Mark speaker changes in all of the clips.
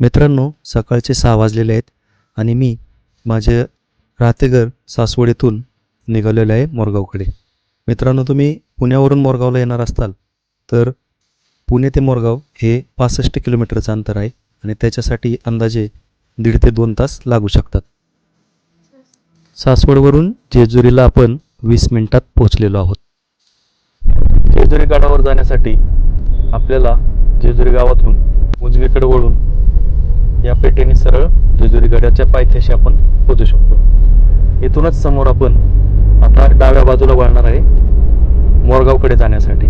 Speaker 1: मित्रांनो, सकाळचे 6 वाजलेले आहेत आणि मी माझे राहतेघर सासवड निघालेलो आहे मोरगावकडे. मित्रांनो, तुम्ही पुण्यावरून मोरगावला येणार असताल तर पुणे ते मोरगाव हे 65 किलोमीटरचं अंतर आहे आणि त्याच्यासाठी अंदाजे 1.5 ते 2 तास लागू शकतात. सासवडवरून जेजुरीला आपण 20 मिनिटात पोहोचलेलो आहोत. जेजुरी गडावर जाण्यासाठी आपल्याला जेजुरी गावातून उजवीकडे वळून या पेठेने सरळ जेजुरी गडाच्या पायथ्याशी आपण पोहोचू शकतो. इथूनच समोर आपण आता डाव्या बाजूला वळणार आहे मोरगावकडे जाण्यासाठी.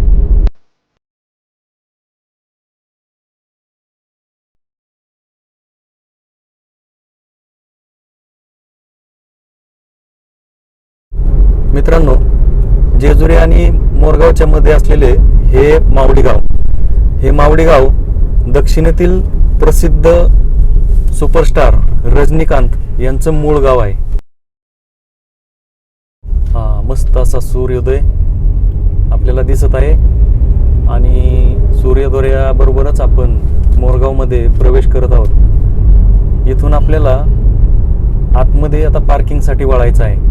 Speaker 1: मित्रांनो, जेजुरी आणि मोरगावच्या मध्ये असलेले हे मावडी गाव, दक्षिणेतील प्रसिद्ध सुपरस्टार रजनीकांत यांचं मूळ गाव आहे. मस्त असा सूर्योदय आपल्याला दिसत आहे आणि सूर्योदयाबरोबरच आपण मोरगावमध्ये प्रवेश करत आहोत. इथून आपल्याला आतमध्ये आता पार्किंगसाठी वळायचं आहे.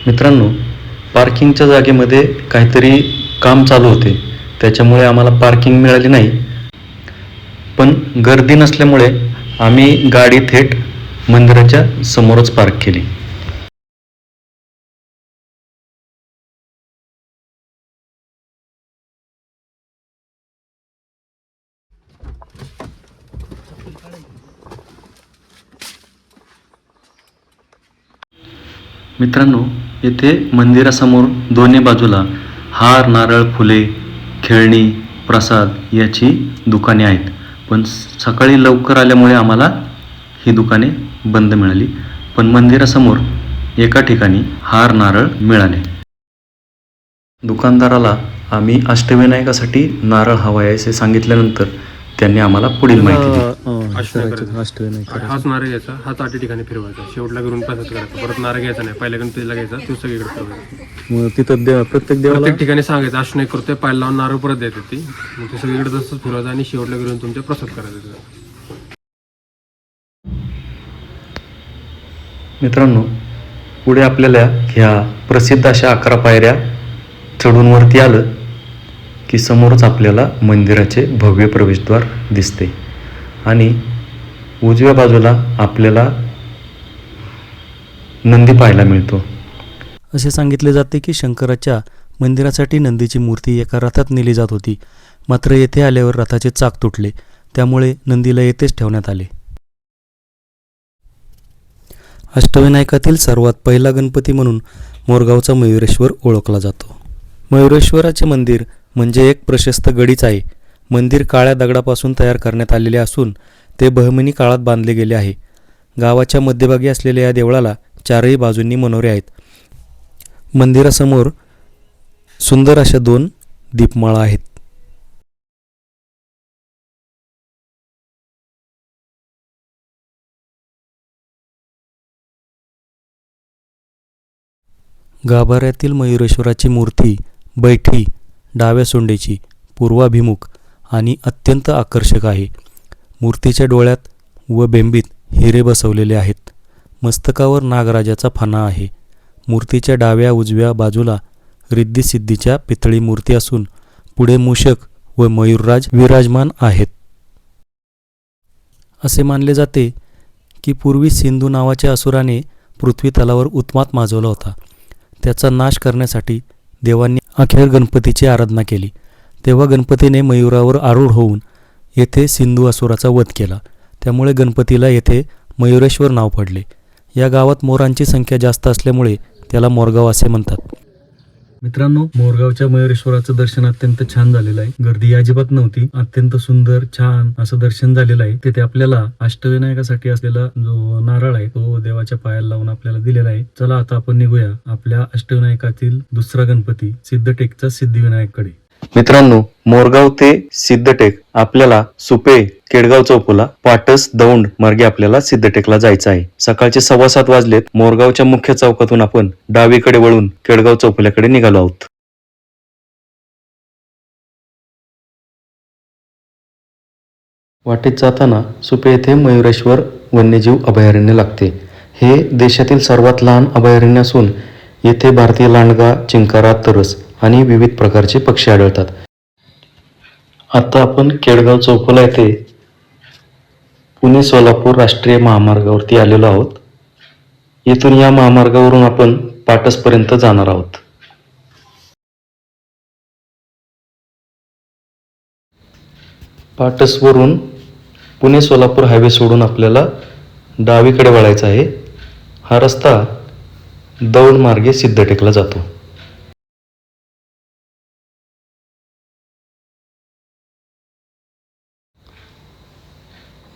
Speaker 1: मित्रांनो, पार्किंगच्या जागेमध्ये काहीतरी काम चालू होते, त्याच्यामुळे आम्हाला पार्किंग मिळाली नाही. पण गर्दी नसल्यामुळे आम्ही गाडी थेट मंदिराच्या समोरच पार्क केली. मित्रांनो, येथे मंदिरासमोर दोन्ही बाजूला हार, नारळ, फुले, खेळणी, प्रसाद याची दुकाने आहेत. पण सकाळी लवकर आल्यामुळे आम्हाला ही दुकाने बंद मिळाली. पण मंदिरासमोर एका ठिकाणी हार, नारळ मिळाले. दुकानदाराला आम्ही अष्टविनायकासाठी नारळ हवा आहे असे सांगितल्यानंतर त्यांनी आम्हाला पुढील माहिती दिली.
Speaker 2: हाच नारळ घ्यायचा, हाच आठी ठिकाणी फिरवायचा, शेवटला करून प्रसाद करायचा. परत नारळ घ्यायचा नाही, पहिल्या गणपतीला घ्यायचा, तो सगळीकडे फिरवायचा.
Speaker 1: मग तिथं प्रत्येक
Speaker 2: ठिकाणी सांगायचं अष्टविनायक करतोय, पाय लावून नारळ परत द्यायचं. ती मग ते सगळीकडे तसंच फिरवायचं आणि शेवटला करून तुमच्या प्रसाद करायचा.
Speaker 1: मित्रांनो, पुढे आपल्याला ह्या प्रसिद्ध अशा 11 पायऱ्या चढून वरती आलं की समोरच आपल्याला मंदिराचे भव्य प्रवेशद्वार दिसते आणि उजव्या बाजूला आपल्याला नंदी पाहायला मिळतो. असे सांगितले जाते की शंकराच्या मंदिरासाठी नंदीची मूर्ती एका रथात नेली जात होती. मात्र येथे आल्यावर रथाचे चाक तुटले, त्यामुळे नंदीला येथेच ठेवण्यात आले. अष्टविनायकातील सर्वात पहिला गणपती म्हणून मोरगावचा मयुरेश्वर ओळखला जातो. मयुरेश्वराचे मंदिर म्हणजे एक प्रशस्त गडीच आहे. मंदिर काळ्या दगडापासून तयार करण्यात आलेले असून ते बहमनी काळात बांधले गेले आहे. गावाच्या मध्यभागी असलेल्या या देवळाला चारही बाजूंनी मनोरे आहेत. मंदिरासमोर सुंदर अशा 2 दीपमाळा आहेत. गाभाऱ्यातील मयुरेश्वराची मूर्ती बैठी, डाव्या सोंडेची, पूर्वाभिमुख आणि अत्यंत आकर्षक आहे. मूर्तीच्या डोळ्यात व बेंबीत हिरे बसवलेले आहेत. मस्तकावर नागराजाचा फणा आहे. मूर्तीच्या डाव्या उजव्या बाजूला रिद्धी-सिद्धीच्या पितळी मूर्ती असून पुढे मूषक व मयूरराज विराजमान आहेत. असे मानले जाते की पूर्वी सिंधू नावाच्या असुराने पृथ्वी तलावर उत्मात माजवला होता. त्याचा नाश करण्यासाठी देवांनी अखेर गणपतीची आराधना केली. तेव्हा गणपतीने मयूरावर आरूढ होऊन येथे सिंधू असुराचा वध केला. त्यामुळे गणपतीला येथे मयुरेश्वर नाव पडले. या गावात मोरांची संख्या जास्त असल्यामुळे त्याला मोरगाव असे म्हणतात. मित्रांनो, मोरगावच्या मयुरेश्वराचं दर्शन अत्यंत छान झालेलं आहे. गर्दी अजिबात नव्हती. अत्यंत सुंदर छान असं दर्शन झालेलं आहे. तिथे आपल्याला अष्टविनायकासाठी असलेला जो नारळ आहे तो देवाच्या पायाला लावून आपल्याला दिलेला आहे. चला आता आपण निघूया आपल्या अष्टविनायकातील दुसरा गणपती सिद्धटेकचा सिद्धिविनायककडे. मित्रांनो, मोरगाव ते सिद्धटेक आपल्याला सुपे, केडगाव चौफुला, पाटस, दौंड मार्गे आपल्याला सिद्धटेकला जायचं आहे. सकाळचे 7:15 वाजलेत. मोरगावच्या मुख्य चौकातून आपण डावीकडे वळून केडगाव चौफुल्याकडे निघालो आहोत. वाटेत जाताना सुपे येथे मयुरेश्वर वन्यजीव अभयारण्य लागते. हे देशातील सर्वात लहान अभयारण्य असून येथे भारतीय लांडगा, चिंकारा, तरस आणि विविध प्रकारचे पक्षी आढळतात. आता आपण केडगाव चौफुला येथे पुणे सोलापूर राष्ट्रीय महामार्गावरती आलेलो आहोत. येथून या महामार्गावरून आपण पाटसपर्यंत जाणार आहोत. पाटसवरून पुणे सोलापूर हायवे सोडून आपल्याला डावीकडे वळायचा आहे. हा रस्ता दौंड मार्गे सिद्धटेकला जातो.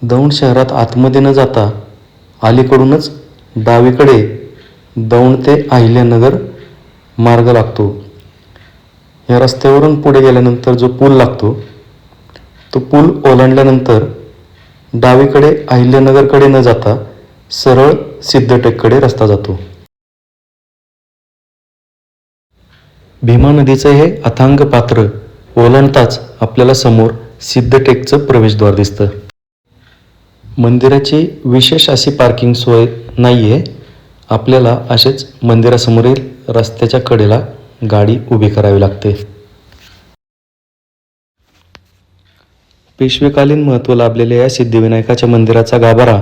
Speaker 1: दौंड शहरात आतमध्ये न जाता अलीकडूनच डावीकडे दौंड ते अहिल्यानगर मार्ग लागतो. या रस्त्यावरून पुढे गेल्यानंतर जो पूल लागतो तो पूल ओलांडल्यानंतर डावीकडे अहिल्यानगरकडे न जाता सरळ सिद्धटेककडे रस्ता जातो. भीमा नदीचं हे अथांग पात्र ओलांडताच आपल्याला समोर सिद्धटेकचं प्रवेशद्वार दिसतं. मंदिराची विशेष अशी पार्किंग सोय नाही आहे. आपल्याला असेच मंदिरासमोरील रस्त्याच्या कडेला गाडी उभी करावी लागते. पेशवेकालीन महत्त्व लाभलेल्या या सिद्धिविनायकाच्या मंदिराचा गाभारा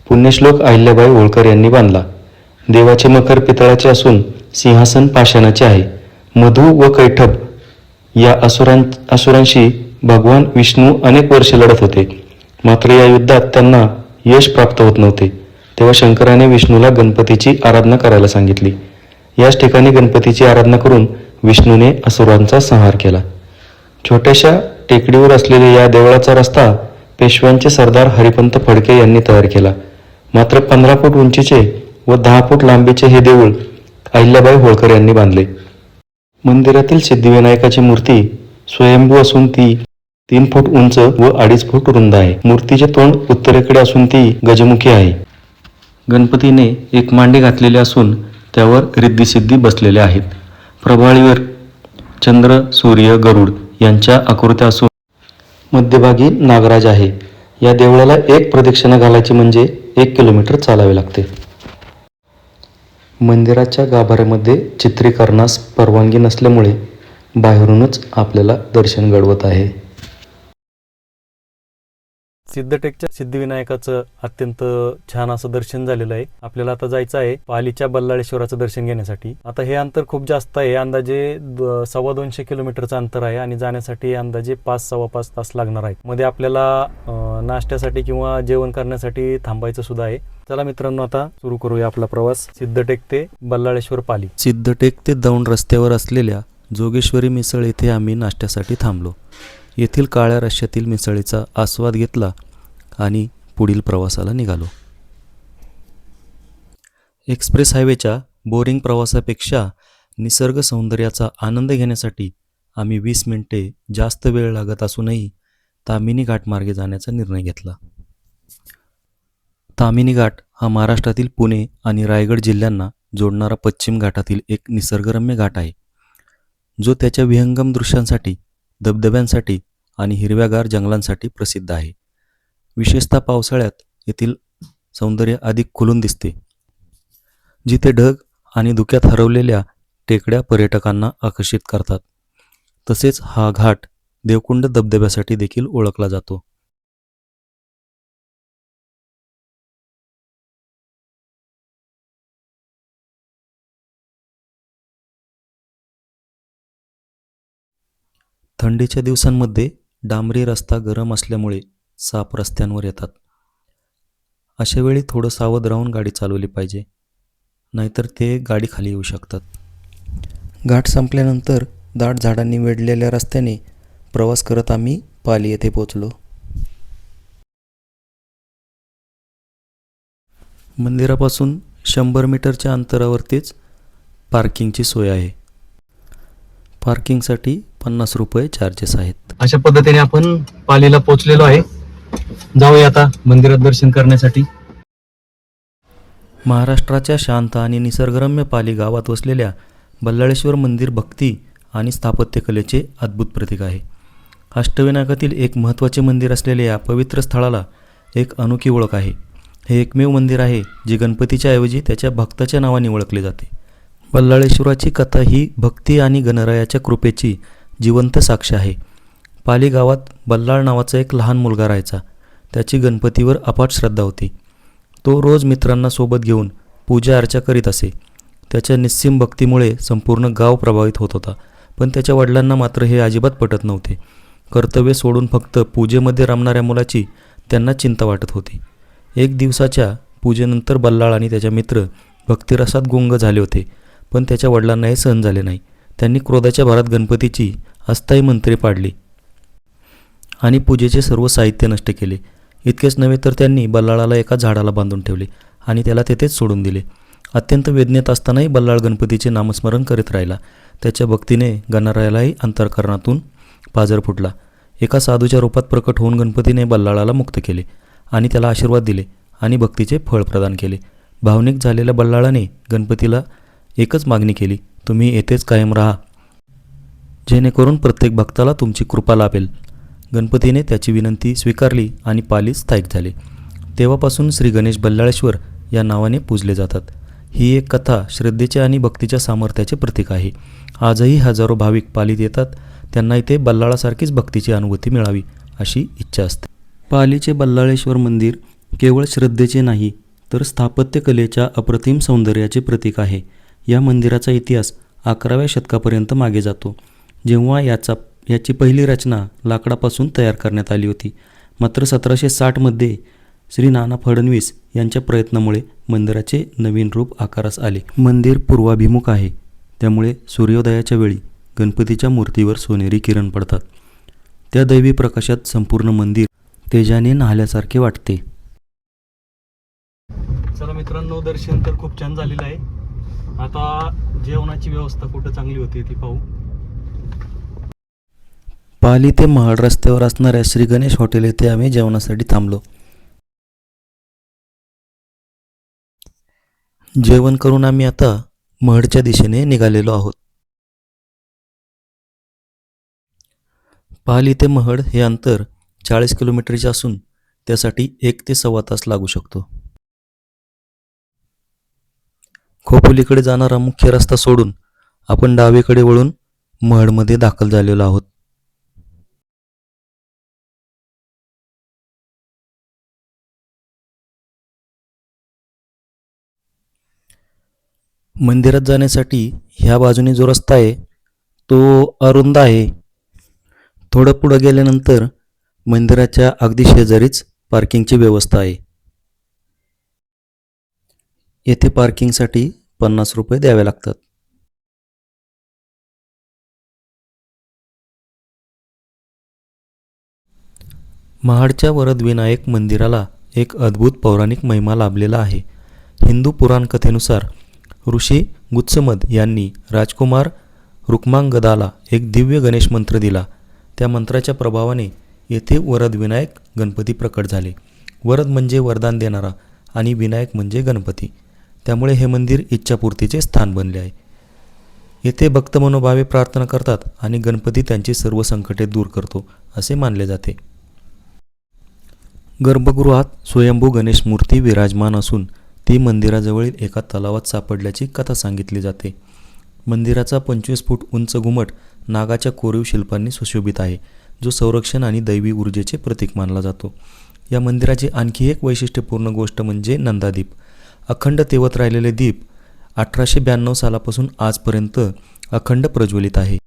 Speaker 1: पुण्यश्लोक अहिल्याबाई होळकर यांनी बांधला. देवाचे मखर पितळाचे असून सिंहासन पाषाणाचे आहे. मधु व कैटभ या असुरांशी भगवान विष्णू अनेक वर्षे लढत होते. मात्र या युद्धात त्यांना यश प्राप्त होत नव्हते. तेव्हा शंकराने विष्णूला गणपतीची आराधना करायला सांगितली. याच ठिकाणी गणपतीची आराधना करून विष्णूने असुरांचा संहार केला. छोट्याशा टेकडीवर असलेल्या या देवळाचा रस्ता पेशव्यांचे सरदार हरिपंत फडके यांनी तयार केला. मात्र 15 फूट उंचीचे व 10 फूट लांबीचे हे देऊळ अहिल्याबाई होळकर यांनी बांधले. मंदिरातील सिद्धिविनायकाची मूर्ती स्वयंभू असून ती 3 फूट उंच व 2.5 फूट रुंद आहे. मूर्तीचे तोंड उत्तरेकडे असून ती गजमुखी आहे. गणपतीने एक मांडी घातलेली असून त्यावर रिद्धिसिद्धी बसलेल्या आहेत. प्रभाळीवर चंद्र, सूर्य, गरुड यांच्या आकृत्या असून मध्यभागी नागराज आहे. या देवळाला एक प्रदक्षिणा घालायची म्हणजे 1 किलोमीटर चालावे लागते. मंदिराच्या गाभाऱ्यामध्ये चित्रीकरणास परवानगी नसल्यामुळे बाहेरूनच आपल्याला दर्शन घडवत आहे. सिद्धटेकच्या सिद्धिविनायकाचं अत्यंत छान असं दर्शन झालेलं आहे. आपल्याला आता जायचं आहे पालीच्या बल्लाळेश्वराचं दर्शन घेण्यासाठी. आता हे अंतर खूप जास्त आहे. अंदाजे 250 किलोमीटरचं अंतर आहे आणि जाण्यासाठी अंदाजे 5-5.25 तास लागणार आहेत. मध्ये आपल्याला नाश्त्यासाठी किंवा जेवण करण्यासाठी थांबायचं सुद्धा आहे. चला मित्रांनो, आता सुरू करूया आपला प्रवास सिद्धटेक ते बल्लाळेश्वर पाली. सिद्धटेक ते दौंड रस्त्यावर असलेल्या जोगेश्वरी मिसळ येथे आम्ही नाश्त्यासाठी थांबलो. येथील काळ्या रश्श्यातील मिसळीचा आस्वाद घेतला आणि पुढील प्रवासाला निघालो. एक्सप्रेस हायवेच्या बोरिंग प्रवासापेक्षा निसर्ग सौंदर्याचा आनंद घेण्यासाठी आम्ही 20 मिनिटे जास्त वेळ लागत असूनही तामिनी घाटमार्गे जाण्याचा निर्णय घेतला. तामिनी घाट हा महाराष्ट्रातील पुणे आणि रायगड जिल्ह्यांना जोडणारा पश्चिम घाटातील एक निसर्गरम्य घाट आहे, जो त्याच्या विहंगम दृश्यांसाठी, धबधब्यांसाठी आणि हिरव्यागार जंगलांसाठी प्रसिद्ध आहे. विशेषतः पावसाळ्यात येथील सौंदर्य अधिक खुलून दिसते, जिथे ढग आणि धुक्यात हरवलेल्या टेकड्या पर्यटकांना आकर्षित करतात. तसेच हा घाट देवकुंड धबधब्यासाठी देखील ओळखला जातो. थंडीच्या दिवसांमध्ये डांबरी रस्ता गरम असल्यामुळे साप रस्त्यांवर येतात. अशा वेळी थोडं सावध राहून गाडी चालवली पाहिजे, नाहीतर ते गाडी खाली येऊ शकतात. घाट संपल्यानंतर दाट झाडांनी वेढलेल्या रस्त्याने प्रवास करत आम्ही पाली येथे पोहोचलो. मंदिरापासून 100 मीटरच्या अंतरावरतीच पार्किंगची सोय आहे. पार्किंगसाठी 50 रुपये चार्जेस आहेत.
Speaker 3: अशा पद्धतीने आपण पालीला पोहोचलेलो आहे. जाऊया आता मंदिरात दर्शन करण्यासाठी.
Speaker 1: महाराष्ट्राच्या शांत आणि निसर्गरम्य पाली गावात वसलेल्या बल्लाळेश्वर मंदिर भक्ती आणि स्थापत्यकलेचे अद्भुत प्रतीक आहे. अष्टविनायकातील एक महत्त्वाचे मंदिर असलेल्या या पवित्र स्थळाला एक अनोखी ओळख आहे. हे एकमेव मंदिर आहे जे गणपतीच्या ऐवजी त्याच्या भक्ताच्या नावाने ओळखले जाते. बल्लाळेश्वराची कथा ही भक्ती आणि गणरायाच्या कृपेची जिवंत साक्ष आहे. पाली गावात बल्लाळ नावाचा एक लहान मुलगा राहायचा. त्याची गणपतीवर अफाट श्रद्धा होती. तो रोज मित्रांना सोबत घेऊन पूजा अर्चा करीत असे. त्याच्या निस्सीम भक्तीमुळे संपूर्ण गाव प्रभावित होत होता. पण त्याच्या वडिलांना मात्र हे अजिबात पटत नव्हते. कर्तव्य सोडून फक्त पूजेमध्ये रमणाऱ्या मुलाची त्यांना चिंता वाटत होती. एक दिवसाच्या पूजेनंतर बल्लाळ आणि त्याचे मित्र भक्तिरसात गुंग झाले होते. पण त्याच्या वडिलांना हे सहन झाले नाही. त्यांनी क्रोधाच्या भरात गणपतीची अस्थायी मंत्रे पाडली आणि पूजेचे सर्व साहित्य नष्ट केले. इतकेच नव्हे तर त्यांनी बल्लाळाला एका झाडाला बांधून ठेवले आणि त्याला तेथेच सोडून दिले. अत्यंत वेदनेत असतानाही बल्लाळ गणपतीचे नामस्मरण करीत राहिला. त्याच्या भक्तीने गणरायालाही अंतःकरणातून पाझर फुटला. एका साधूच्या रूपात प्रकट होऊन गणपतीने बल्लाळाला मुक्त केले आणि त्याला आशीर्वाद दिले आणि भक्तीचे फळ प्रदान केले. भावनिक झालेल्या बल्लाळाने गणपतीला एकच मागणी केली, तुम्ही येथेच कायम राहा, जेणेकरून प्रत्येक भक्ताला तुमची कृपा लाभेल. गणपतीने त्याची विनंती स्वीकारली आणि पालीत स्थायिक झाले. तेव्हापासून श्री गणेश बल्लाळेश्वर या नावाने पूजले जातात. ही एक कथा श्रद्धेच्या आणि भक्तीच्या सामर्थ्याचे प्रतीक आहे. आजही हजारो भाविक पालीत येतात. त्यांना इथे बल्लाळासारखीच भक्तीची अनुभूती मिळावी अशी इच्छा असते. पालीचे बल्लाळेश्वर मंदिर केवळ श्रद्धेचे नाही तर स्थापत्यकलेच्या अप्रतिम सौंदर्याचे प्रतीक आहे. या मंदिराचा इतिहास 11व्या शतकापर्यंत मागे जातो, जेव्हा याची पहिली रचना लाकडापासून तयार करण्यात आली होती. मात्र 1760मध्ये श्री नाना फडणवीस यांच्या प्रयत्नामुळे मंदिराचे नवीन रूप आकारास आले. मंदिर पूर्वाभिमुख आहे, त्यामुळे सूर्योदयाच्या वेळी गणपतीच्या मूर्तीवर सोनेरी किरण पडतात. त्या दैवी प्रकाशात संपूर्ण मंदिर तेजाने न्हाल्यासारखे वाटते.
Speaker 3: चला मित्रांनो, दर्शन तर खूप छान झालेलं आहे. आता जेवणाची व्यवस्था कुठं चांगली होती ती पाहू.
Speaker 1: पाली ते महाड रस्त्यावर असणाऱ्या श्री गणेश हॉटेल येथे आम्ही जेवणासाठी थांबलो. जेवण करून आम्ही आता महडच्या दिशेने निघालेलो आहोत. पाली ते महड हे अंतर 40 किलोमीटरचे असून त्यासाठी 1 ते सव्वा तास लागू शकतो. खोपोलीकडे जाणारा मुख्य रस्ता सोडून आपण डावीकडे वळून महडमध्ये दाखल झालेलो आहोत. मंदिरात जाण्यासाठी ह्या बाजूने जो रस्ता आहे तो अरुंद आहे. थोडं पुढं गेल्यानंतर मंदिराच्या अगदी शेजारीच पार्किंगची व्यवस्था आहे. येथे पार्किंगसाठी 50 रुपये द्यावे लागतात. महाडच्या वरदविनायक मंदिराला एक अद्भुत पौराणिक महिमा लाभलेला आहे. हिंदू पुराण कथेनुसार ऋषी गुत्समद यांनी राजकुमार रुक्मांगदाला एक दिव्य गणेश मंत्र दिला. त्या मंत्राच्या प्रभावाने येथे वरदविनायक गणपती प्रकट झाले. वरद म्हणजे वरदान देणारा आणि विनायक म्हणजे गणपती. त्यामुळे हे मंदिर इच्छापूर्तीचे स्थान बनले आहे. येथे भक्त मनोभावे प्रार्थना करतात आणि गणपती त्यांची सर्व संकटे दूर करतो असे मानले जाते. गर्भगृहात स्वयंभू गणेश मूर्ती विराजमान असून ती मंदिराजवळील एका तलावात सापडल्याची कथा सांगितली जाते. मंदिराचा 25 फूट उंच घुमट नागाच्या कोरीव शिल्पांनी सुशोभित आहे, जो संरक्षण आणि दैवी ऊर्जेचे प्रतीक मानला जातो. या मंदिराची आणखी एक वैशिष्ट्यपूर्ण गोष्ट म्हणजे नंदादीप. अखंड तेवत राहिलेले दीप 1892 सालापासून आजपर्यंत अखंड प्रज्वलित आहे.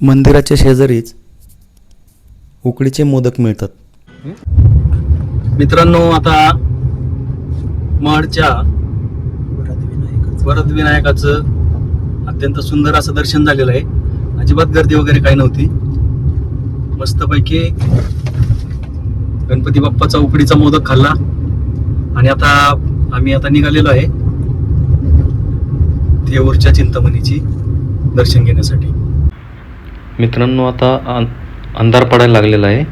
Speaker 1: मंदिराच्या शेजारीच उकडीचे मोदक मिळतात.
Speaker 3: मित्रांनो, आता महडच्या वरदविनायकाचं अत्यंत सुंदर असं दर्शन झालेलं आहे. अजिबात गर्दी वगैरे काही नव्हती. मस्तपैकी गणपती बाप्पाचा उकडीचा मोदक खाल्ला आणि आता आम्ही निघालेलो आहे. थेऊरच्या चिंतामणीची दर्शन घेण्यासाठी.
Speaker 1: मित्रांनो, आता अंधार पडायला लागलेला आहे.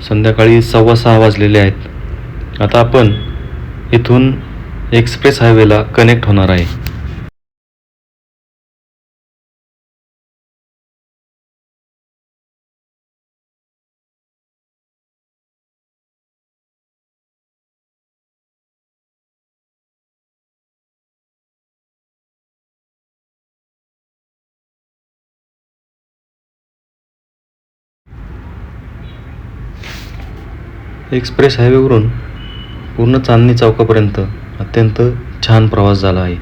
Speaker 1: संध्याकाळी 6:15 वाजलेले आहेत. आता आपण इथून एक्सप्रेस हायवेला कनेक्ट होणार आहे. एक्सप्रेस हायवेवरून पूर्ण चांदणी चौकापर्यंत अत्यंत छान प्रवास झाला आहे.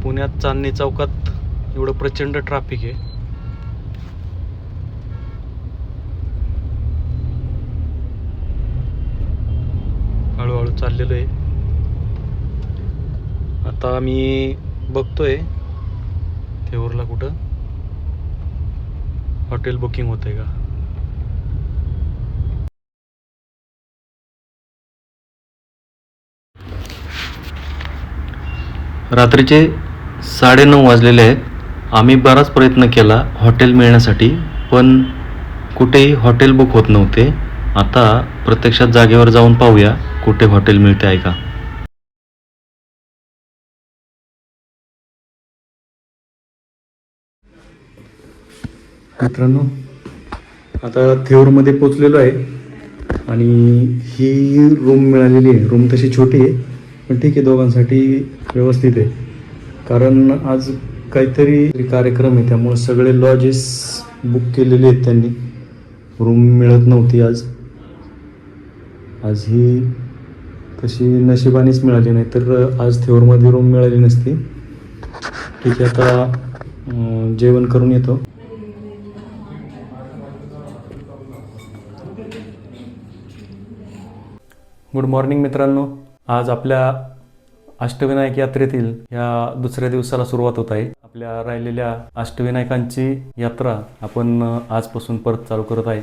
Speaker 1: पुण्यात चांदणी चौकात एवढं प्रचंड ट्रॅफिक आहे. हळूहळू चाललेलो आहे. आता मी बघतोय थेऊरला कुठं हॉटेल बुकिंग होतंय का. रात्रीचे 9:30 वाजलेले आहेत. आम्ही बराच प्रयत्न केला हॉटेल मिळण्यासाठी, पण कुठेही हॉटेल बुक होत नव्हते. आता प्रत्यक्षात जागेवर जाऊन पाहूया कुठे हॉटेल मिळते आहे का. मित्रांनो, आता थेऊरमध्ये पोचलेलो आहे आणि ही रूम मिळालेली आहे. रूम तशी छोटी आहे, पण ठीक आहे, दोघांसाठी व्यवस्थित आहे. कारण आज काहीतरी कार्यक्रम आहे, त्यामुळे सगळे लॉजेस बुक केलेले आहेत त्यांनी. रूम मिळत नव्हती आज ही तशी नशिबानेच मिळाली, नाही तर आज थेऊरमध्ये रूम मिळाली नसती. ठीक आहे, आता जेवण करून येतो. गुड मॉर्निंग मित्रांनो. आज आपल्या अष्टविनायक यात्रेतील या दुसऱ्या दिवसाला सुरुवात होत आहे. आपल्या राहिलेल्या अष्टविनायकांची यात्रा आपण आजपासून परत चालू करत आहे.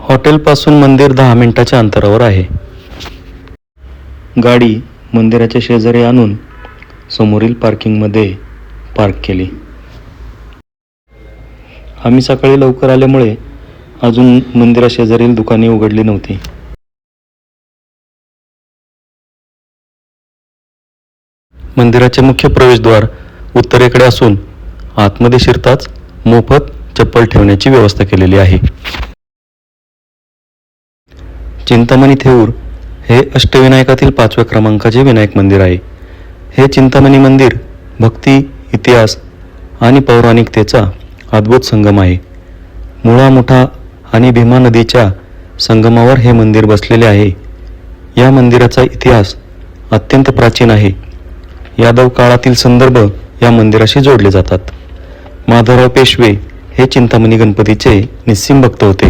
Speaker 1: हॉटेलपासून मंदिर 10 मिनिटाच्या अंतरावर आहे. गाडी मंदिराच्या शेजारी आणून समोरील पार्किंगमध्ये पार्क केली. आम्ही सकाळी लवकर आल्यामुळे अजून मंदिराशेजारील दुकाने उघडली नव्हती. मंदिराचे मुख्य प्रवेशद्वार उत्तरेकडे असून आतमध्ये शिरताच मोफत चप्पल ठेवण्याची व्यवस्था केलेली आहे. चिंतामणी थेऊर हे अष्टविनायकातील 5व्या क्रमांकाचे विनायक मंदिर आहे. हे चिंतामणी मंदिर भक्ती, इतिहास आणि पौराणिकतेचा अद्भुत संगम आहे. मुळा मुठा आणि भीमा नदीच्या संगमावर हे मंदिर बसलेले आहे. या मंदिराचा इतिहास अत्यंत प्राचीन आहे. यादव काळातील संदर्भ या मंदिराशी जोडले जातात. माधवराव पेशवे हे चिंतामणी गणपतीचे निस्सीम भक्त होते.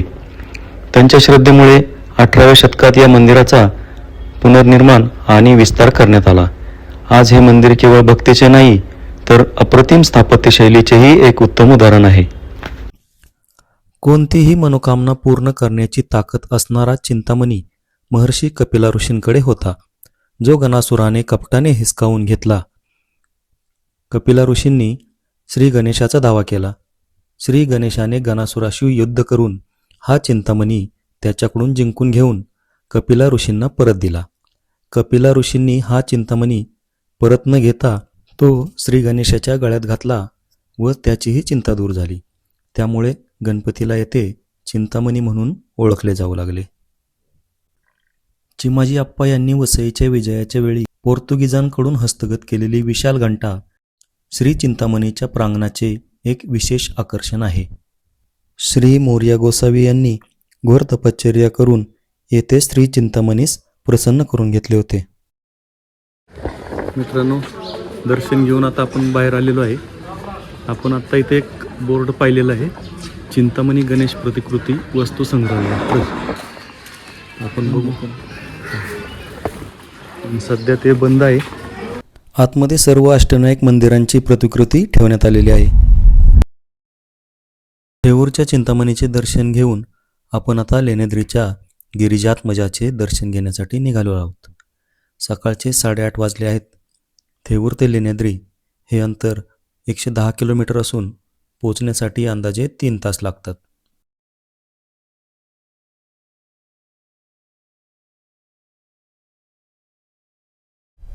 Speaker 1: त्यांच्या श्रद्धेमुळे 18व्या शतकात या मंदिराचा पुनर्निर्माण आणि विस्तार करण्यात आला. आज हे मंदिर केवळ भक्तीचे नाही, तर अप्रतिम स्थापत्यशैलीचेही एक उत्तम उदाहरण आहे. कोणतीही मनोकामना पूर्ण करण्याची ताकद असणारा चिंतामणी महर्षी कपिला ऋषींकडे होता, जो गणासुराने कपटाने हिसकावून घेतला. कपिला ऋषींनी श्री गणेशाचा दावा केला. श्री गणेशाने गणासुराशी युद्ध करून हा चिंतामणी त्याच्याकडून जिंकून घेऊन कपिला ऋषींना परत दिला. कपिला ऋषींनी हा चिंतामणी परत न घेता तो श्री गणेशाच्या गळ्यात घातला व त्याचीही चिंता दूर झाली. त्यामुळे गणपतीला येथे चिंतामणी म्हणून ओळखले जाऊ लागले. चिमाजी आप्पा यांनी वसईच्या विजयाच्या वेळी पोर्तुगीजांकडून हस्तगत केलेली विशाल घंटा श्री चिंतामणीच्या प्रांगणाचे एक विशेष आकर्षण आहे. श्री मोरया गोसावी यांनी घोर तपश्चर्या करून येथे श्री चिंतामणीस प्रसन्न करून घेतले होते. मित्रांनो, दर्शन घेऊन आता आपण बाहेर आलेलो आहे. आपण आता इथे एक बोर्ड पाहिलेला आहे, चिंतामणी गणेश प्रतिकृती वस्तू संग्रहालय. आपण बघू
Speaker 3: आणि सध्या ते बंद आहे.
Speaker 1: आतमध्ये सर्व अष्टविनायक मंदिरांची प्रतिकृती ठेवण्यात आलेली आहे. थेऊरच्या चिंतामणीचे दर्शन घेऊन आपण आता लेण्याद्रीच्या गिरिजात्मजाचे दर्शन घेण्यासाठी निघालो आहोत. सकाळचे 8:30 वाजले आहेत. थेऊर ते लेण्याद्री हे अंतर 110 किलोमीटर असून पोचण्यासाठी अंदाजे 3 तास लागतात.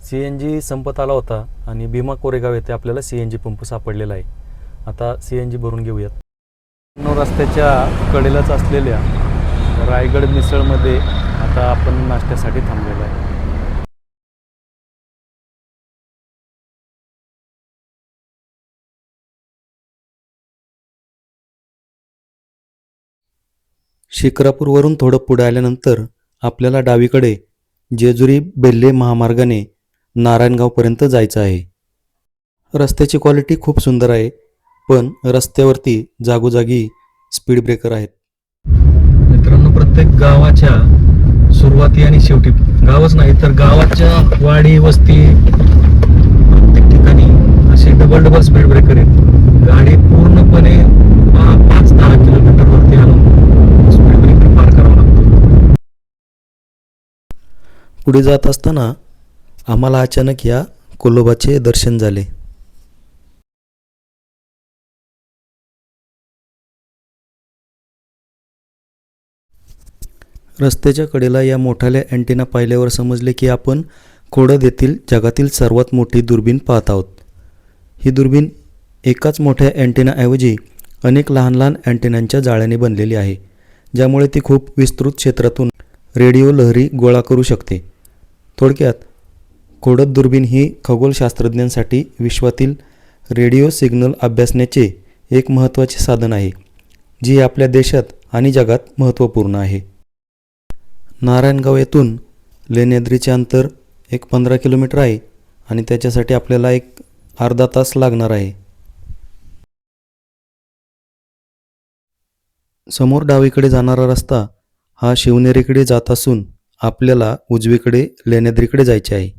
Speaker 1: CNG संपत आला होता आणि भीमा कोरेगाव येथे आपल्याला CNG पंप सापडलेला आहे. आता CNG भरून घेऊयात. रस्त्याच्या कडेलाच असलेल्या रायगड मिसळमध्ये आता आपण नाश्त्यासाठी थांबलेलो आहे. शिक्रापूरवरून थोडं पुढे आल्यानंतर आपल्याला डावीकडे जेजुरी बेल्ले महामार्गाने नारायणगावपर्यंत जायचं आहे. रस्त्याची क्वालिटी खूप सुंदर आहे, पण रस्त्यावरती जागोजागी स्पीड ब्रेकर आहेत.
Speaker 3: मित्रांनो, प्रत्येक गावाच्या सुरुवाती आणि शेवटी, गावच नाही तर गावाच्या वाडी वस्ती प्रत्येक ठिकाणी असे डबल स्पीड ब्रेकर आहेत. गाडी पूर्णपणे 5-10 किलोमीटर वरती आणून स्पीड ब्रेकर पार करावा लागतो.
Speaker 1: पुढे जात असताना आम्हाला अचानक या कोलोबाचे दर्शन झाले. रस्त्याच्या कडेला या मोठाल्या अँटेना पाहिल्यावर समजले की आपण खोडद येथील जगातील सर्वात मोठी दुर्बीण पाहत आहोत. ही दुर्बीण एकाच मोठ्या अँटेनाऐवजी अनेक लहान लहान अँटेनांच्या जाळ्याने बनलेली आहे, ज्यामुळे ती खूप विस्तृत क्षेत्रातून रेडिओ लहरी गोळा करू शकते. थोडक्यात खोडद दुर्बीण ही खगोलशास्त्रज्ञांसाठी विश्वातील रेडिओ सिग्नल अभ्यासण्याचे एक महत्त्वाचे साधन आहे, जी आपल्या देशात आणि जगात महत्त्वपूर्ण आहे. नारायणगाव येथून लेण्याद्रीचे अंतर 15 किलोमीटर आहे आणि त्याच्यासाठी आपल्याला अर्धा तास लागणार आहे. समोर डावीकडे जाणारा रस्ता हा शिवनेरीकडे जात असून आपल्याला उजवीकडे लेण्याद्रीकडे जायचे आहे.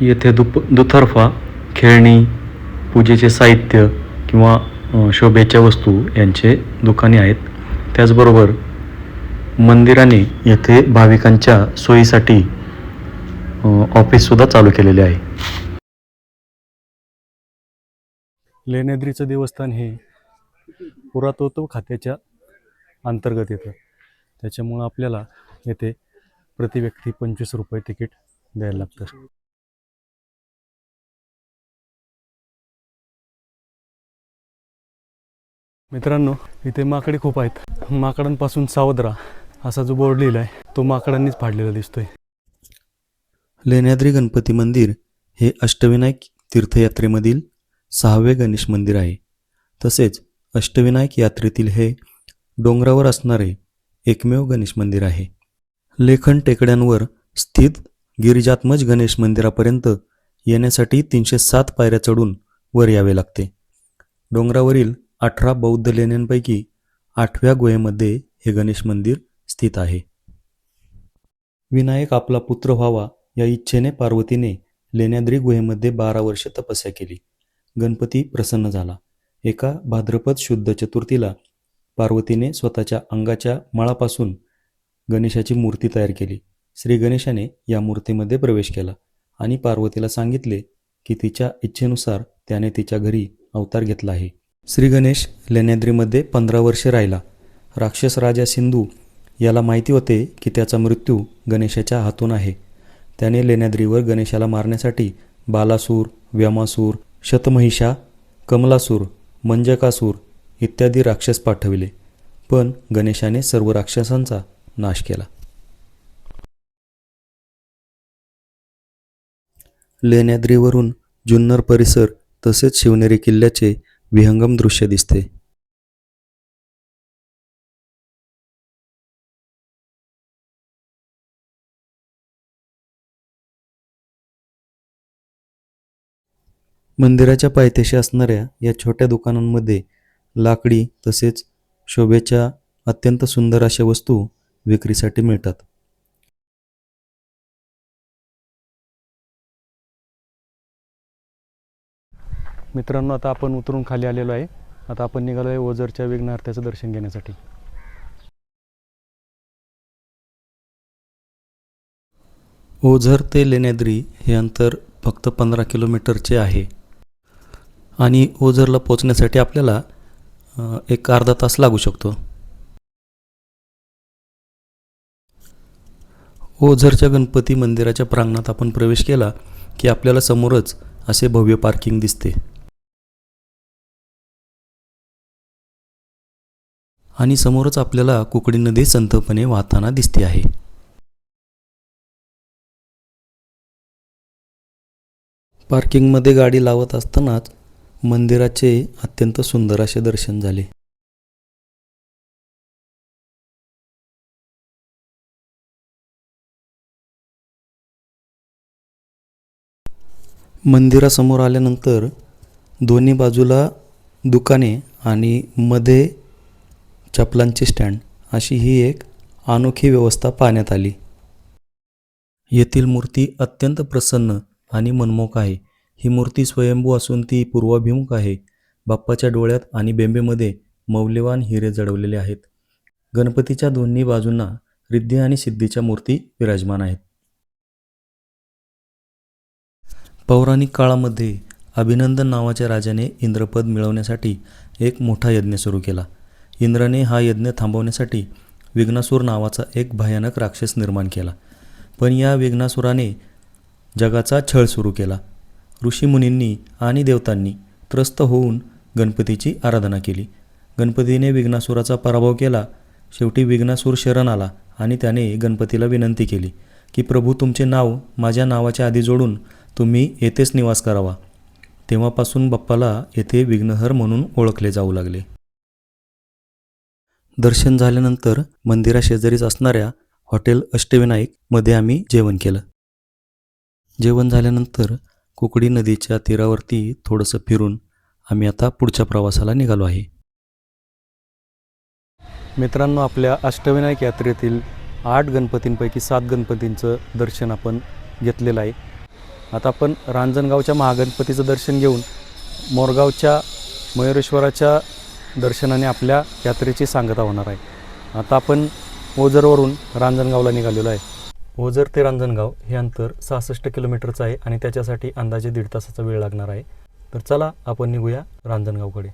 Speaker 3: येथे दुतर्फा खेळणी, पूजेचे साहित्य किंवा शोभेच्या वस्तू यांचे दुकाने आहेत. त्याचबरोबर मंदिराने येथे भाविकांच्या सोयीसाठी ऑफिससुद्धा चालू केलेले आहे.
Speaker 1: लेण्याद्रीचं देवस्थान हे पुरातत्व खात्याच्या अंतर्गत येतं. त्याच्यामुळं आपल्याला येथे प्रतिव्यक्ती 25 रुपये तिकीट द्यायला लागतं. मित्रांनो, इथे माकडे खूप आहेत. माकडांपासून सावध राहा असा जो बोर्ड लिहिला आहे तो माकडांनीच फाडलेला दिसतोय. लेण्याद्री गणपती मंदिर हे अष्टविनायक तीर्थयात्रेमधील 6वे गणेश मंदिर आहे. तसेच अष्टविनायक यात्रेतील हे डोंगरावर असणारे एकमेव गणेश मंदिर आहे. लेखन टेकड्यांवर स्थित गिरिजात्मज गणेश मंदिरापर्यंत येण्यासाठी 307 पायऱ्या चढून वर यावे लागते. डोंगरावरील 18 बौद्ध लेण्यांपैकी 8व्या गुहेमध्ये हे गणेश मंदिर स्थित आहे. विनायक आपला पुत्र व्हावा या इच्छेने पार्वतीने लेण्याद्री गुहेमध्ये 12 वर्षे तपस्या केली. गणपती प्रसन्न झाला. एका भाद्रपद शुद्ध चतुर्थीला पार्वतीने स्वतःच्या अंगाच्या मळापासून गणेशाची मूर्ती तयार केली. श्री गणेशाने या मूर्तीमध्ये प्रवेश केला आणि पार्वतीला सांगितले की तिच्या इच्छेनुसार त्याने तिच्या घरी अवतार घेतला आहे. श्री गणेश लेण्याद्रीमध्ये 15 वर्षे राहिला. राक्षस राजा सिंधू याला माहिती होते की त्याचा मृत्यू गणेशाच्या हातून आहे. त्याने लेण्याद्रीवर गणेशाला मारण्यासाठी बालासूर, व्यामासूर, शतमहिषा, कमलासूर, मंजकासूर इत्यादी राक्षस पाठविले, पण गणेशाने सर्व राक्षसांचा नाश केला. लेण्याद्रीवरून जुन्नर परिसर तसेच शिवनेरी किल्ल्याचे विहंगम दृश्य दिसते. मंदिराच्या पायथ्याशी असणाऱ्या या छोट्या दुकानांमध्ये लाकडी तसेच शोभेच्या अत्यंत सुंदर अशा वस्तू विक्रीसाठी मिळतात. मित्रांनो, आता आपण उतरून खाली आलेलो आहे. आता आपण निघालो आहे ओझरच्या विघ्नहर्त्याचं दर्शन घेण्यासाठी. ओझर ते लेण्याद्री हे अंतर फक्त 15 किलोमीटरचे आहे आणि ओझरला पोचण्यासाठी आपल्याला एक अर्धा तास लागू शकतो. ओझरच्या गणपती मंदिराच्या प्रांगणात आपण प्रवेश केला की आपल्याला समोरच असे भव्य पार्किंग दिसते आणि समोरच आपल्याला कुकडी नदी संथपणे वाहताना दिसते आहे. पार्किंगमध्ये गाडी लावत असतानाच मंदिराचे अत्यंत सुंदर असे दर्शन झाले. मंदिरासमोर आल्यानंतर दोन्ही बाजूला दुकाने आणि मध्ये चपलांचे स्टँड अशी ही एक अनोखी व्यवस्था पाहण्यात आली. येथील मूर्ती अत्यंत प्रसन्न आणि मनमोहक आहे. ही मूर्ती स्वयंभू असून ती पूर्वाभिमुख आहे. बाप्पाच्या डोळ्यात आणि बेंबेमध्ये मौल्यवान हिरे जडवलेले आहेत. गणपतीच्या दोन्ही बाजूंना रिद्धी आणि सिद्धीच्या मूर्ती विराजमान आहेत. पौराणिक काळामध्ये अभिनंदन नावाच्या राजाने इंद्रपद मिळवण्यासाठी एक मोठा यज्ञ सुरू केला. इंद्राने हा यज्ञ थांबवण्यासाठी विघ्नासूर नावाचा एक भयानक राक्षस निर्माण केला. पण या विघ्नासुराने जगाचा छळ सुरू केला. ऋषीमुनींनी आणि देवतांनी त्रस्त होऊन गणपतीची आराधना केली. गणपतीने विघ्नासुराचा पराभव केला. शेवटी विघ्नासूर शरण आला आणि त्याने गणपतीला विनंती केली की प्रभू, तुमचे नाव माझ्या नावाच्या आधी जोडून तुम्ही येथेच निवास करावा. तेव्हापासून बाप्पाला येथे विघ्नहर म्हणून ओळखले जाऊ लागले. दर्शन झाल्यानंतर मंदिराशेजारीच असणाऱ्या हॉटेल अष्टविनायक मध्ये आम्ही जेवण केलं. जेवण झाल्यानंतर कुकडी नदीच्या तीरावरती थोडंसं फिरून आम्ही आता पुढच्या प्रवासाला निघालो आहे. मित्रांनो, आपल्या अष्टविनायक यात्रेतील 8 गणपतींपैकी 7 गणपतींचं दर्शन आपण घेतलेलं आहे. आता आपण रांजणगावच्या महागणपतीचं दर्शन घेऊन मोरगावच्या मयुरेश्वराच्या दर्शनाने आपल्या यात्रेची सांगता होणार आहे. आता आपण ओझरवरून रांजणगावला निघालेलो आहे. ओझर ते रांजणगाव हे अंतर 66 किलोमीटरचं आहे आणि त्याच्यासाठी अंदाजे 1.5 तासाचा वेळ लागणार आहे. तर चला आपण निघूया रांजणगावकडे.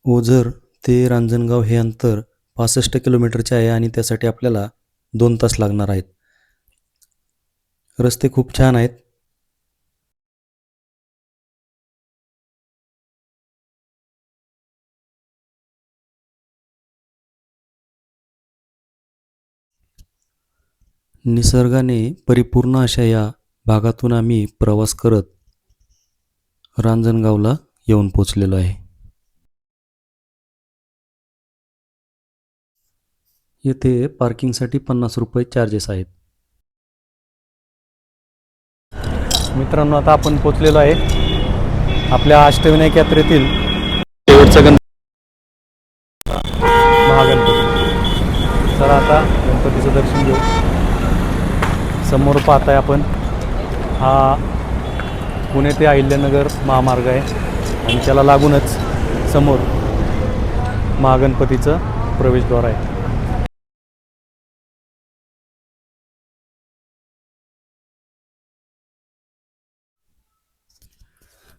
Speaker 1: ओझर ते रांजणगाव हे अंतर 65 किलोमीटरचे आहे आणि त्यासाठी आपल्याला 2 तास लागणार आहेत. रस्ते खूप छान आहेत. निसर्गाने परिपूर्ण अशा या भागातून आम्ही प्रवास करत रांजणगावला येऊन पोचलेलो आहे. येथे पार्किंगसाठी 50 रुपये चार्जेस आहेत. मित्रांनो, आता आपण पोचलेलो आहे आपल्या अष्टविनायक यात्रेतील शेवटचा महागणपती. चला आता गणपतीचं दर्शन घेऊ. समोर पाहताय आपण हा पुणे ते अहिल्यानगर महामार्ग आहे आणि त्याला लागूनच समोर महागणपतीचं प्रवेशद्वार आहे.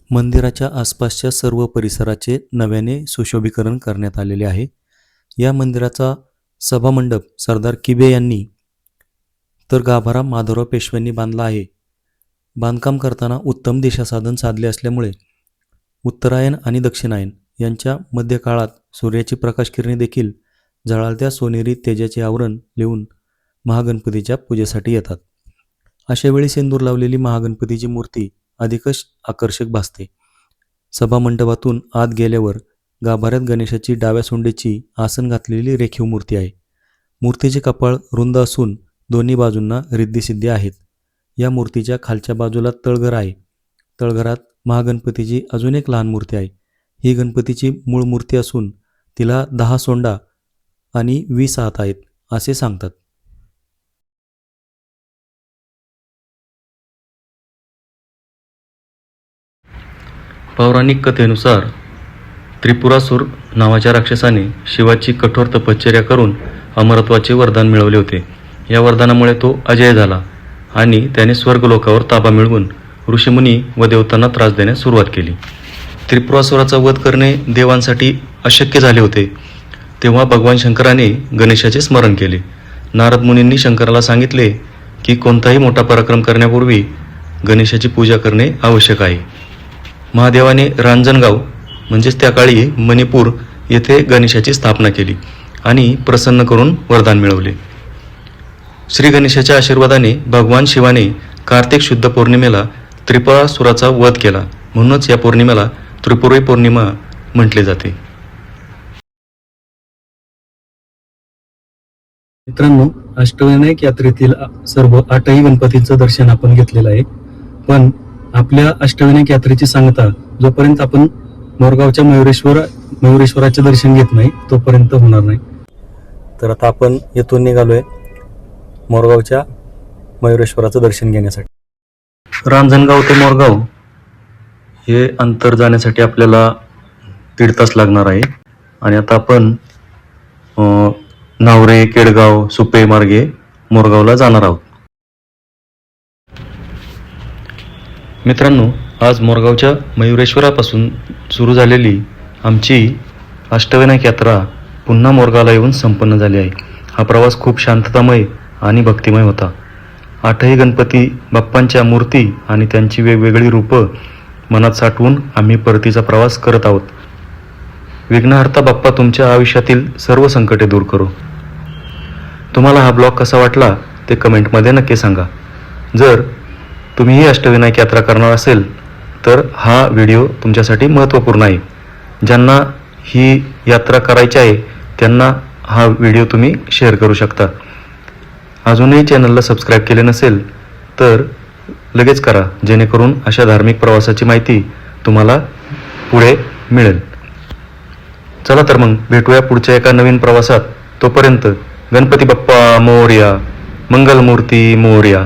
Speaker 1: मंदिराच्या आसपासच्या सर्व परिसराचे नव्याने सुशोभीकरण करण्यात आलेले आहे. या मंदिराचा सभामंडप सरदार किबे यांनी तर गाभारा माधवराव पेशव्यांनी बांधला आहे. बांधकाम करताना उत्तम दिशासाधन साधले असल्यामुळे उत्तरायण आणि दक्षिणायन यांच्या मध्यकाळात सूर्याची प्रकाशकिरणे देखील झळाळत्या सोनेरी तेजाचे आवरण लिहून महागणपतीच्या पूजेसाठी येतात. अशावेळी सिंदूर लावलेली महागणपतीची मूर्ती अधिकच आकर्षक भासते. सभामंडपातून आत गेल्यावर गाभाऱ्यात गणेशाची डाव्या सोंडेची आसन घातलेली रेखीव मूर्ती आहे. मूर्तीचे कपाळ रुंद असून दोन्ही बाजूंना रिद्धिसिद्धी आहेत. या मूर्तीच्या खालच्या बाजूला तळघर आहे. तळघरात महागणपतीची अजून एक लहान मूर्ती आहे. ही गणपतीची मूळ मूर्ती असून तिला 10 सोंडा आणि 20 हात आहेत असे सांगतात.
Speaker 3: पौराणिक कथेनुसार त्रिपुरासूर नावाच्या राक्षसाने शिवाची कठोर तपश्चर्या करून अमरत्वाचे वरदान मिळवले होते. या वरदानामुळे तो अजय झाला आणि त्याने स्वर्गलोकावर ताबा मिळवून ऋषीमुनी व देवतांना त्रास देण्यास सुरुवात केली. त्रिपुरासुराचा वध करणे देवांसाठी अशक्य झाले होते. तेव्हा भगवान शंकराने गणेशाचे स्मरण केले. नारद मुनींनी शंकराला सांगितले की कोणताही मोठा पराक्रम करण्यापूर्वी गणेशाची पूजा करणे आवश्यक आहे. महादेवाने रांजणगाव म्हणजेच त्या काळी मणिपूर येथे गणेशाची स्थापना केली आणि प्रसन्न करून वरदान मिळवले. श्री गणेशाच्या आशीर्वादाने भगवान शिवाने कार्तिक शुद्ध पौर्णिमेला त्रिपुरासुराचा वध केला. म्हणूनच या पौर्णिमेला त्रिपुरी पौर्णिमा म्हटले जाते.
Speaker 1: मित्रांनो, अष्टविनायक यात्रेतील सर्व 8ही गणपतींचं दर्शन आपण घेतलेलं आहे. पण आपल्या अष्टविनायक यात्रेची सांगता जोपर्यंत आपण मोरगावच्या मयुरेश्वराचे दर्शन घेत नाही तोपर्यंत होणार नाही. तर आता आपण येथून निघालोय मोरगावच्या मयुरेश्वराचं दर्शन घेण्यासाठी.
Speaker 3: रांजणगाव ते मोरगाव हे अंतर जाण्यासाठी आपल्याला 1.5 तास लागणार आहे. आणि आता आपण नावरे, केडगाव, सुपे मार्गे मोरगावला जाणार आहोत. मित्रांनो, आज मोरगावच्या मयुरेश्वरापासून सुरू झालेली आमची अष्टविनायक यात्रा पुन्हा मोरगावला येऊन संपन्न झाली आहे. हा प्रवास खूप शांततामय आणि भक्तिमय होता. 8ही गणपती बाप्पांच्या मूर्ती आणि त्यांची वेगवेगळी रूपं मनात साठवून आम्ही परतीचा प्रवास करत आहोत. विघ्नहर्ता बाप्पा तुमच्या आयुष्यातील सर्व संकटे दूर करो. तुम्हाला हा ब्लॉग कसा वाटला ते कमेंटमध्ये नक्की सांगा. जर तुम्हीही अष्टविनायक यात्रा करणार असेल तर हा व्हिडिओ तुमच्यासाठी महत्त्वपूर्ण आहे. ज्यांना ही यात्रा करायची आहे त्यांना हा व्हिडिओ तुम्ही शेअर करू शकता. अजूनही चॅनलला सबस्क्राईब केले नसेल तर लगेच करा, जेणेकरून अशा धार्मिक प्रवासाची माहिती तुम्हाला पुढे मिळेल. चला तर मग भेटूया पुढच्या एका नवीन प्रवासात. तोपर्यंत गणपती बाप्पा मोरया, मंगलमूर्ती मोरया.